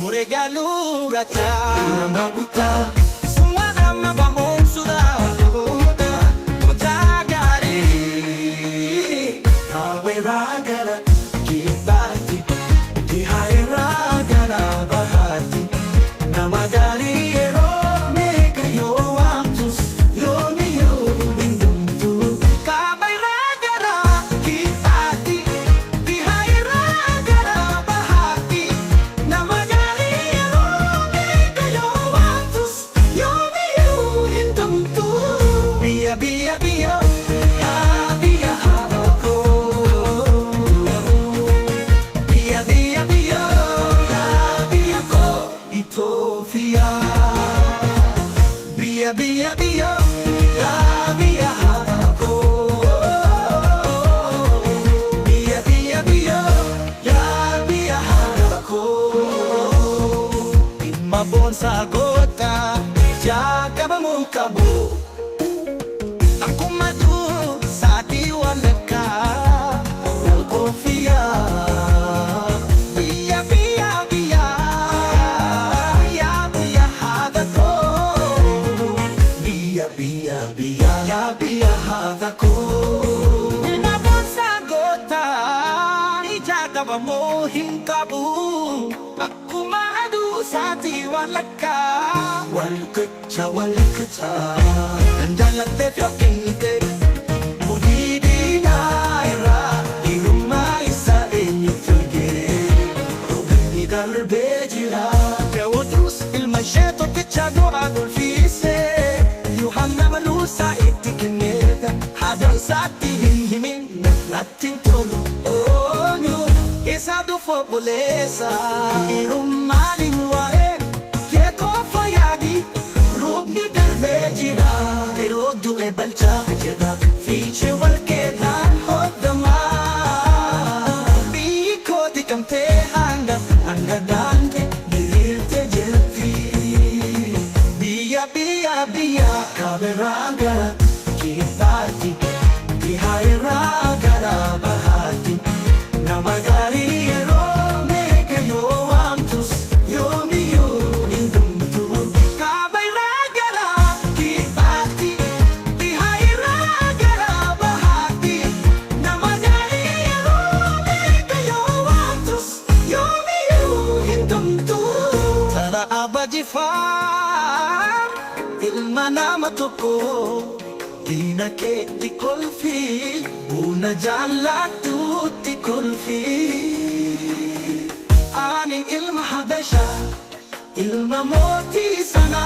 Muregalu rata Namabuta Sumana mabamong suda Luda Mutagari Hawe ragala Kibati Dihai ragala bahati Namadali ero Meka yo amtus Yomi yo bindumtu Kabay ragala Kibati Dihai ragala bahati Namadali ero Meka yo amtus Yomi yo bindumtu Biya biya biya Biya habako Biya biya biya Biya ko Ethiopia Biya biya biya Biya habako Biya biya biya Biya habako Imabon sa gota Jaga mamukabu Ako matu sa tiwalaka Kofia Biya biya biya Biya biya hadako Biya biya biya Biya hadako Inabon sa gota Ijagawa mo hingkabu Ako maadu sa tiwalaka Walkutsa Andualem Ethiopian Mudidi na era Irumay sa inyo tulge Rubini garbejira Teodrus ilmajeto pichado adolfise Yuhanna malusa itikineda Hadang sa tihihimin Nating tolo Onyo Isado fobulesa Irumaling wae Keko fayadi Rubni garbejira Terodu e balcha Kajeda Fiche walkedan hodama Biko di kamte hanga Angadante Nililte jelfi Biya biya biya Kaberagara Kifati Bihai ragara bahati Namagari ero Meka yo amtus Yomi yo indumtu Kabay ragara Kifati Bihai ragara bahati Namagari ero Meka yo amtus Yomi yo indumtu Tara abajifar Ilma na matuko Dina ke di kulfi Una jalak tuti kulfi Aning ilma habesha Ilma moti sana